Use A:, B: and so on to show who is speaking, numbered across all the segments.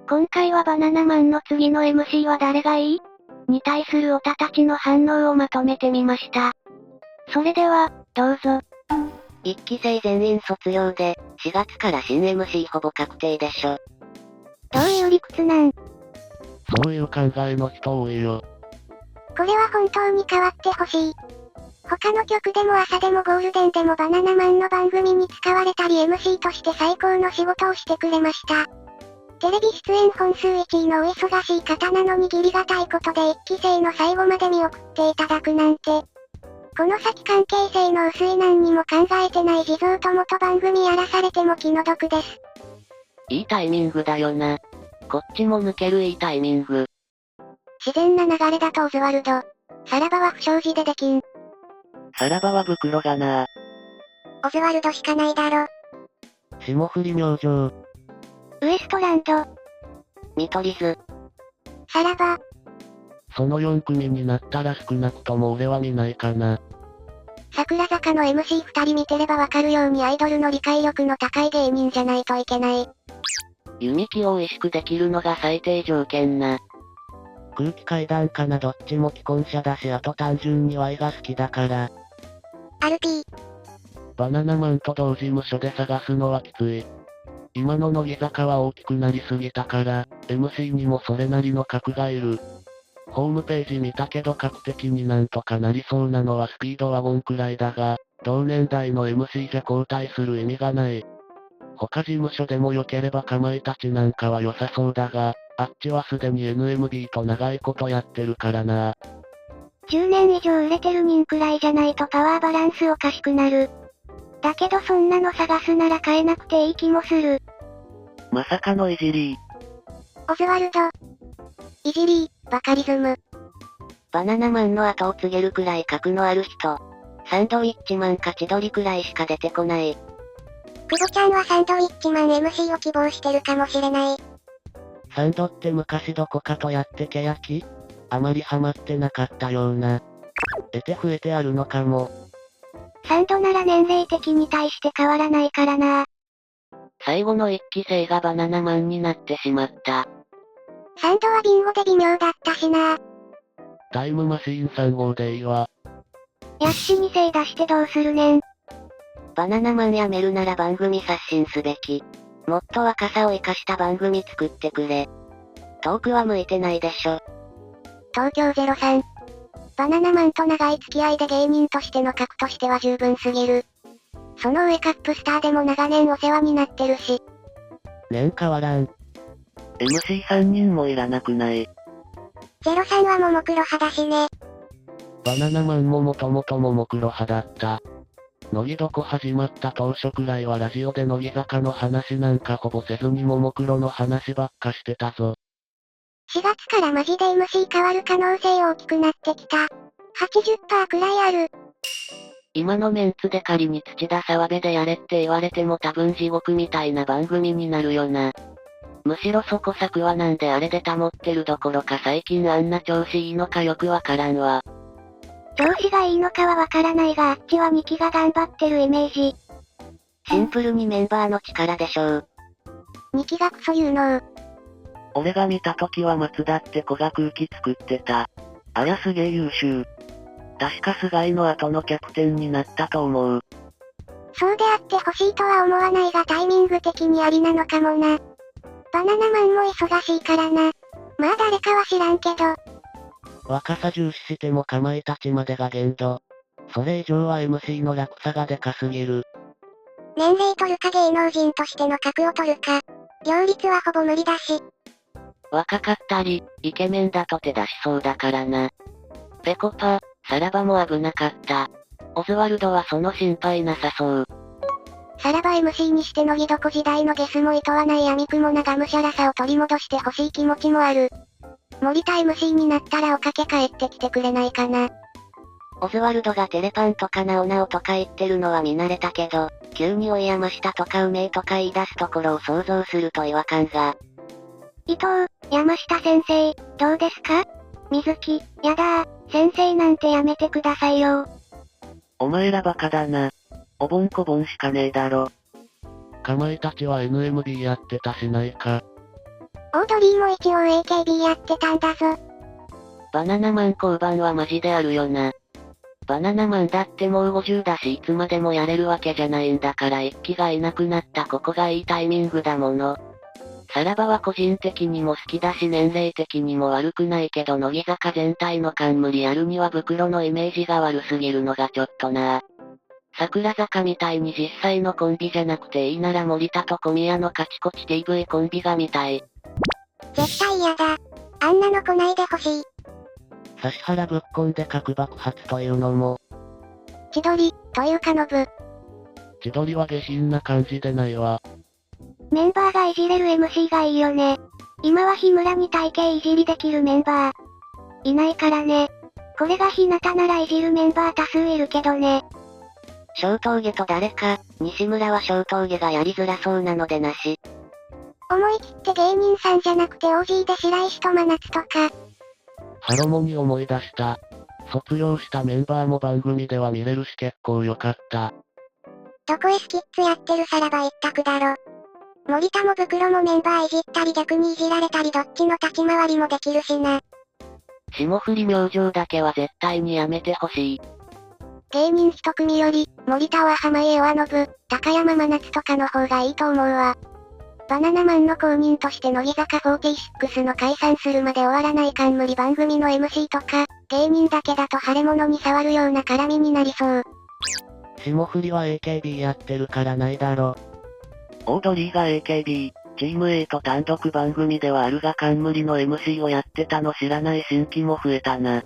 A: 今回はバナナマンの次の MC は誰がいいに対するオタたちの反応をまとめてみました。それでは、どうぞ。
B: 1期生全員卒業で、4月から新 MC ほぼ確定でしょ。
A: どういう理屈なん？
C: そういう考えの人多いよ。
D: これは本当に変わってほしい。他の局でも朝でもゴールデンでもバナナマンの番組に使われたり MC として最高の仕事をしてくれました。テレビ出演本数1位のお忙しい方なのに義理がたいことで1期生の最後まで見送っていただくなんて。この先関係性の薄い何にも考えてない地蔵と元番組やらされても気の毒です。
B: いいタイミングだよな。こっちも抜けるいいタイミング。
D: 自然な流れだとオズワルド。さらばは不祥事でできん。
C: さらばは袋がな。
D: オズワルドしかないだろ。
C: 霜降り明星。
D: ウエストランド。
B: 見取り図。
D: さらば。
C: その4組になったら少なくとも俺は見ないかな。
D: 桜坂の MC2 人見てればわかるようにアイドルの理解力の高い芸人じゃないといけない。
B: 弓木を美味しくできるのが最低条件な。
C: 空気階段かな。どっちも既婚者だし、あと単純に Y が好きだから。
D: アルピー。
C: バナナマンと同事務所で探すのはきつい。今の乃木坂は大きくなりすぎたから、MC にもそれなりの格がいる。ホームページ見たけど格的になんとかなりそうなのはスピードワゴンくらいだが、同年代の MC じゃ交代する意味がない。他事務所でも良ければかまいたちなんかは良さそうだが、あっちはすでに NMB と長いことやってるからな。
D: 10年以上売れてる人くらいじゃないとパワーバランスおかしくなる。だけどそんなの探すなら変えなくていい気もする。
C: まさかのいじり
D: オズワルド。いじりバカリズム。
B: バナナマンの後を告げるくらい格のある人。サンドウィッチマンか千鳥くらいしか出てこない。
D: クボちゃんはサンドウィッチマン MC を希望してるかもしれない。
C: サンドって昔どこかとやってけやきあまりハマってなかったような。得て増えてあるのかも。
D: サンドなら年齢的に対して変わらないからな。
B: 最後の1期生がバナナマンになってしまった。
D: サンドはビンゴで微妙だったしな。
C: タイムマシーン3号でいいわ。
D: ヤッシ2世出してどうするねん。
B: バナナマン辞めるなら番組刷新すべき。もっと若さを生かした番組作ってくれ。トークは向いてないでしょ。
D: 東京03。バナナマンと長い付き合いで芸人としての格としては十分すぎる。その上カップスターでも長年お世話になってるし。
C: 年変わらん。MC3 人もいらなくない。
D: 03はももクロ派だしね。
C: バナナマンももともとももクロ派だった。乃木どこ始まった当初くらいはラジオで乃木坂の話なんかほぼせずにももクロの話ばっかしてたぞ。
D: 4月からマジで MC 変わる可能性大きくなってきた。80% くらいある。
B: 今のメンツで仮に土田沢部でやれって言われても多分地獄みたいな番組になるよな。むしろそこ作はなんであれで保ってるどころか最近あんな調子いいのかよくわからんわ。
D: 調子がいいのかはわからないがあっちは2期が頑張ってるイメージ。
B: シンプルにメンバーの力でしょう。
D: 2期がクソ有能。
C: 俺が見た時は松田って子が空気作ってた。ありゃすげえ優秀。確か菅井の後のキャプテンになったと思う。
D: そうであってほしいとは思わないがタイミング的にありなのかもな。バナナマンも忙しいからな。まあ誰かは知らんけど。
C: 若さ重視してもかまいたちまでが限度。それ以上は MC の落差がでかすぎる。
D: 年齢取るか芸能人としての格を取るか。両立はほぼ無理だし。
B: 若かったり、イケメンだと手出しそうだからな。ペコパ、さらばも危なかった。オズワルドはその心配なさそう。
D: さらば MC にして乃木どこ時代のゲスも厭わない闇雲ながむしゃらさを取り戻してほしい気持ちもある。森田 MC になったらおかけ帰ってきてくれないかな。
B: オズワルドがテレパンとかなおなおとか言ってるのは見慣れたけど、急におい山下とかうめえとか言い出すところを想像すると違和感が。
D: 伊藤、山下先生、どうですか？水木、やだー、先生なんてやめてくださいよ。
C: お前らバカだな。おぼんこぼんしかねえだろ。かまいたちは NMB やってたしないか。
D: オードリーも一応 AKB やってたんだぞ。
B: バナナマン交番はマジであるよな。バナナマンだってもう50だしいつまでもやれるわけじゃないんだから一期がいなくなったここがいいタイミングだもの。さらばは個人的にも好きだし年齢的にも悪くないけど乃木坂全体の冠やるには袋のイメージが悪すぎるのがちょっとな。桜坂みたいに実際のコンビじゃなくていいなら森田と小宮のカチコチ TV コンビが見たい。
D: 絶対嫌だ。あんなの来ないでほしい。
C: 指原ぶっこんで核爆発というのも、
D: 千鳥、というかノブ。
C: 千鳥は下品な感じでないわ。
A: メンバーがいじれる MC がいいよね。今は日村に体型いじりできるメンバー。いないからね。これが日向ならいじるメンバー多数いるけどね。
B: 小峠と誰か、西村は小峠がやりづらそうなのでなし。
D: 思い切って芸人さんじゃなくて OG で白石と真夏とか。
C: ハロモに思い出した。卒業したメンバーも番組では見れるし結構良かった。
D: どこへスキッツやってるさらば一択だろ。森田も袋もメンバーいじったり逆にいじられたりどっちの立ち回りもできるしな。
B: 霜降り明星だけは絶対にやめてほしい。
D: 芸人一組より、森田は濱家は信、高山真夏とかの方がいいと思うわ。バナナマンの公認として乃木坂46の解散するまで終わらない冠番組の MC とか、芸人だけだと腫れ物に触るような絡みになりそう。
C: 霜降りは AKB やってるからないだろ。
B: オードリーが AKB、チーム A と単独番組ではあるが冠の MC をやってたの知らない新規も増えたな。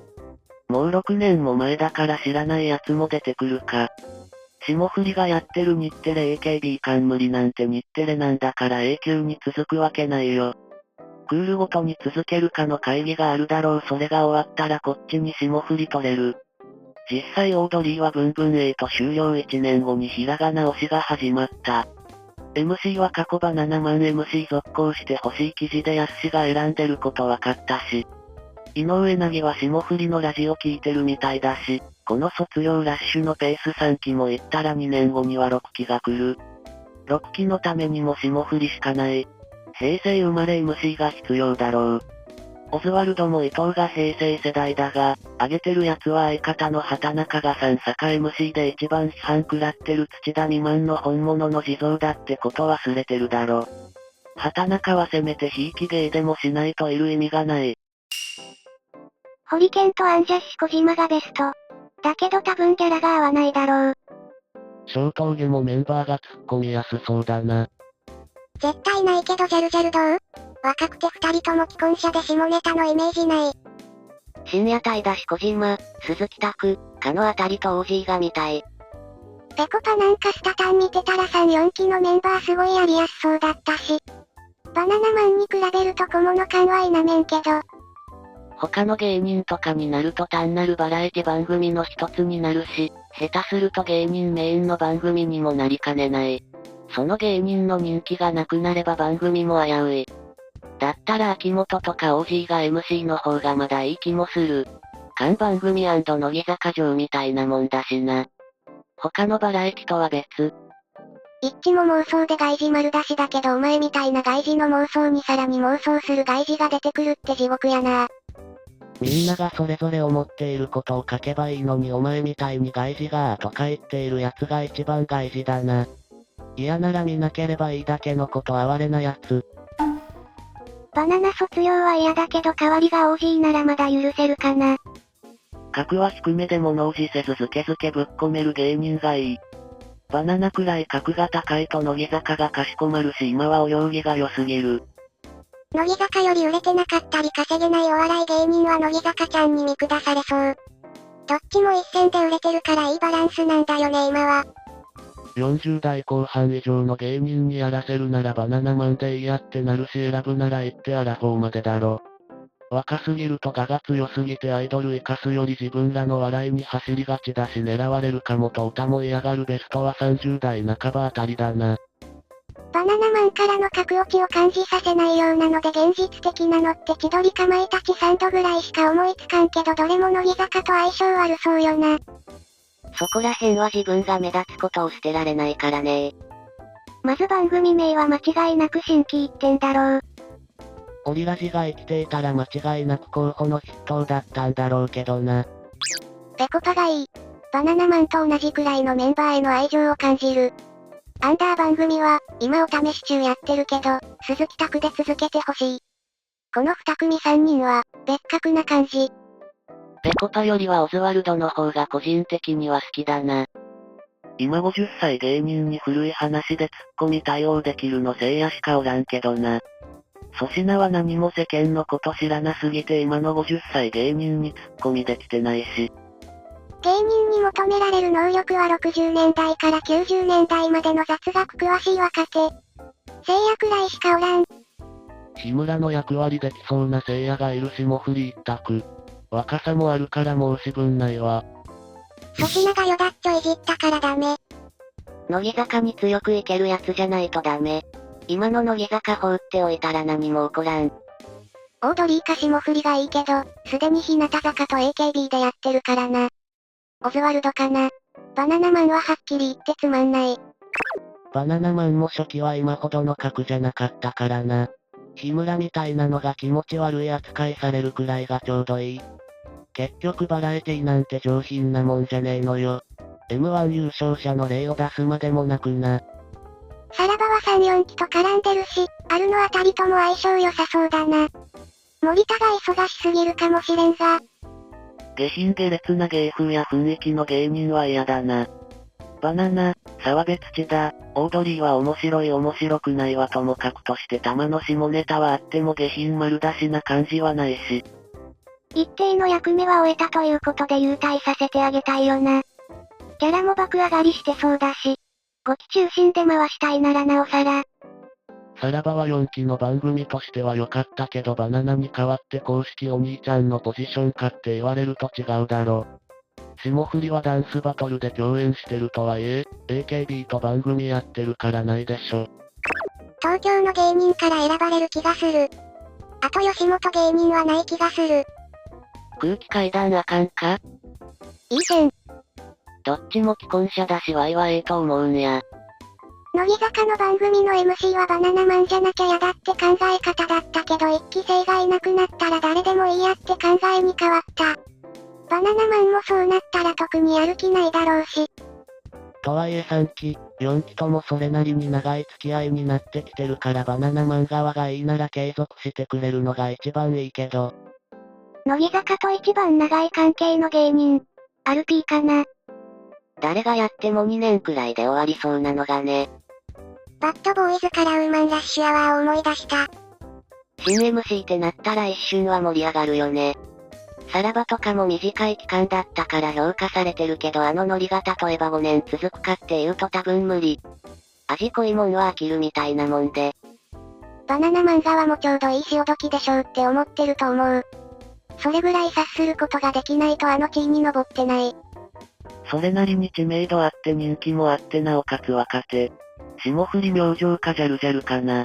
B: もう6年も前だから知らないやつも出てくるか。霜降りがやってる日テレ AKB 冠なんて日テレなんだから永久に続くわけないよ。クールごとに続けるかの会議があるだろう。それが終わったらこっちに霜降り取れる。実際オードリーはブンブン A と終了1年後にひらがな推しが始まった。MC は過去バナナマン MC 続行してほしい記事でやすしが選んでることわかったし。井上凪は霜降りのラジオ聞いてるみたいだし、この卒業ラッシュのペース3期も行ったら2年後には6期が来る。6期のためにも霜降りしかない。平成生まれ MC が必要だろう。オズワルドも伊藤が平成世代だが、上げてるやつは相方の畑中が3坂 MC で一番批判食らってる土田未満の本物の地蔵だってこと忘れてるだろ。畑中はせめてひいき芸でもしないといる意味がない。
A: ホリケンとアンジャッシュ小島がベスト。だけど多分ギャラが合わないだろう。
C: 小峠もメンバーが突っ込みやすそうだな。
D: 絶対ないけどジャルジャルどう？若くて二人とも既婚者で下ネタのイメージない。
B: 深夜帯だし小島、鈴木拓、かのあたりと OG が見たい。
D: ペコパなんかスタタン見てたら3、4期のメンバーすごいやりやすそうだったし。バナナマンに比べると小物感は否めんけど。
B: 他の芸人とかになると単なるバラエティ番組の一つになるし、下手すると芸人メインの番組にもなりかねない。その芸人の人気がなくなれば番組も危うい。だったら秋元とか OG が MC の方がまだいい気もする。看番組&乃木坂城みたいなもんだしな。他のバラエティとは別。
D: 一致も妄想で外事丸出しだけどお前みたいな外事の妄想にさらに妄想する外事が出てくるって地獄やな。
C: みんながそれぞれ思っていることを書けばいいのにお前みたいに外事がとか言っているやつが一番外事だな。嫌なら見なければいいだけのこと哀れなやつ。
A: バナナ卒業は嫌だけど代わりが OG ならまだ許せるかな。
B: 格は低めで物おじせずずけずけぶっ込める芸人がいい。バナナくらい格が高いと乃木坂がかしこまるし今は泳ぎが良すぎる。
D: 乃木坂より売れてなかったり稼げないお笑い芸人は乃木坂ちゃんに見下されそう。どっちも一線で売れてるからいいバランスなんだよね今は。
C: 40代後半以上の芸人にやらせるならバナナマンでいいやってなるし選ぶなら言ってアラフォーまでだろ。若すぎると我が強すぎてアイドル生かすより自分らの笑いに走りがちだし狙われるかもと歌も嫌がるベストは30代半ばあたりだな。
D: バナナマンからの格落ちを感じさせないようなので現実的なのって千鳥かまいたちサンドぐらいしか思いつかんけどどれも乃木坂と相性悪そうよな。
B: そこら辺は自分が目立つことを捨てられないからね。
A: まず番組名は間違いなく新規一点だろう。
C: オリラジが生きていたら間違いなく候補の筆頭だったんだろうけどな。
D: ぺこぱがいい。バナナマンと同じくらいのメンバーへの愛情を感じる。アンダー番組は、今お試し中やってるけど、鈴木拓で続けてほしい。この2組3人は、別格な感じ。
B: ぺこぱよりはオズワルドの方が個人的には好きだな。今50歳芸人に古い話でツッコミ対応できるのせいやしかおらんけどな。粗品は何も世間のこと知らなすぎて今の50歳芸人にツッコミできてないし。
D: 芸人に求められる能力は60年代から90年代までの雑学詳しい若手。せいやくらいしかおらん。
C: 日村の役割できそうな聖夜がいる霜降り一択。若さもあるから申し分ないわ。
D: 粗品がよだっちょいじったからダメ。
B: 乃木坂に強くいけるやつじゃないとダメ。今の乃木坂放っておいたら何も起こらん。
D: オードリーか霜降りがいいけど、すでに日向坂と AKB でやってるからな。オズワルドかな。バナナマンははっきり言ってつまんない。
C: バナナマンも初期は今ほどの格じゃなかったからな。日村みたいなのが気持ち悪い扱いされるくらいがちょうどいい。結局バラエティなんて上品なもんじゃねえのよ。M1 優勝者の例を出すまでもなくな。
D: さらばは3、4期と絡んでるし、あるのあたりとも相性良さそうだな。森田が忙しすぎるかもしれんが。
B: 下品下劣な芸風や雰囲気の芸人は嫌だな。バナナ、澤部土田、オードリーは面白くないはともかくとして玉の下ネタはあっても下品丸出しな感じはないし。
A: 一定の役目は終えたということで優待させてあげたいよな。キャラも爆上がりしてそうだし。5期中心で回したいならなおさら。
C: さらばは4期の番組としては良かったけどバナナに代わって公式お兄ちゃんのポジションかって言われると違うだろ。霜降りはダンスバトルで共演してるとはいえ、AKB と番組やってるからないでしょ。
D: 東京の芸人から選ばれる気がする。あと吉本芸人はない気がする。
B: 空気階段あかんか？
D: いい線。
B: どっちも既婚者だしワイはええと思うんや。
D: 乃木坂の番組の MC はバナナマンじゃなきゃ嫌だって考え方だったけど一期生がいなくなったら誰でもいいやって考えに変わった。バナナマンもそうなったら特にやる気ないだろうし。
C: とはいえ3期、4期ともそれなりに長い付き合いになってきてるからバナナマン側がいいなら継続してくれるのが一番いいけど。
A: 乃木坂と一番長い関係の芸人、アルピーかな。
B: 誰がやっても2年くらいで終わりそうなのがね。
D: バッドボーイズからウーマンラッシュアワーを思い出した。
B: 新 MC ってなったら一瞬は盛り上がるよね。さらばとかも短い期間だったから評価されてるけどノリが例えば5年続くかっていうと多分無理。味濃いもんは飽きるみたいなもんで。
D: バナナマン側もちょうどいい潮時でしょうって思ってると思う。それぐらい察することができないと地位に上ってない。
B: それなりに知名度あって人気もあってなおかつ若手。霜降り明星かジャルジャルかな。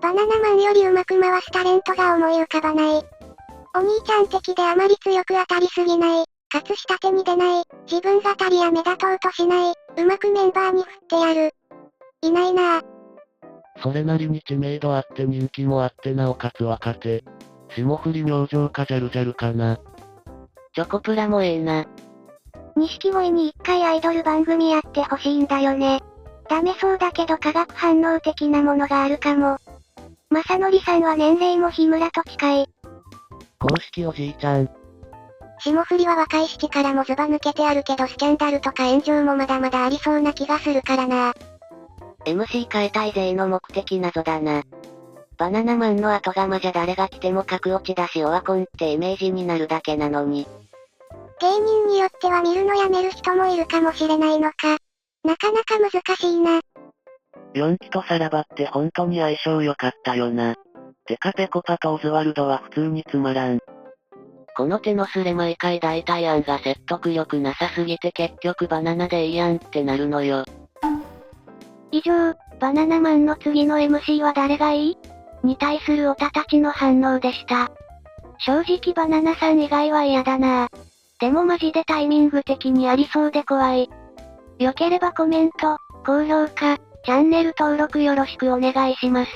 D: バナナマンよりうまく回すタレントが思い浮かばない。お兄ちゃん的であまり強く当たりすぎない。かつ下手に出ない。自分語りや目立とうとしない。うまくメンバーに振ってやる。いないなぁ。
C: それなりに知名度あって人気もあってなおかつ若手。霜降り明星かジャルジャルかな。
B: チョコプラもええな。
A: 錦鯉に一回アイドル番組やってほしいんだよね。ダメそうだけど化学反応的なものがあるかも。まさのりさんは年齢も日村と近い。
C: 公式おじいちゃん。
D: 霜降りは若い七からもズバ抜けてあるけどスキャンダルとか炎上もまだまだありそうな気がするからな。
B: MC 変えたい勢の目的謎だな。バナナマンの後釜じゃ誰が来ても格落ちだしオワコンってイメージになるだけなのに。
D: 芸人によっては見るのやめる人もいるかもしれないのか。なかなか難しいな。
B: 4期とさらばって本当に相性良かったよな。てかペコパとオズワルドは普通につまらん。この手のスレ毎回代替案が説得力なさすぎて結局バナナでいいやんってなるのよ。
A: 以上、バナナマンの次の MC は誰がいい？に対するオタたちの反応でした。正直バナナさん以外は嫌だな。でもマジでタイミング的にありそうで怖い。良ければコメント、高評価、チャンネル登録よろしくお願いします。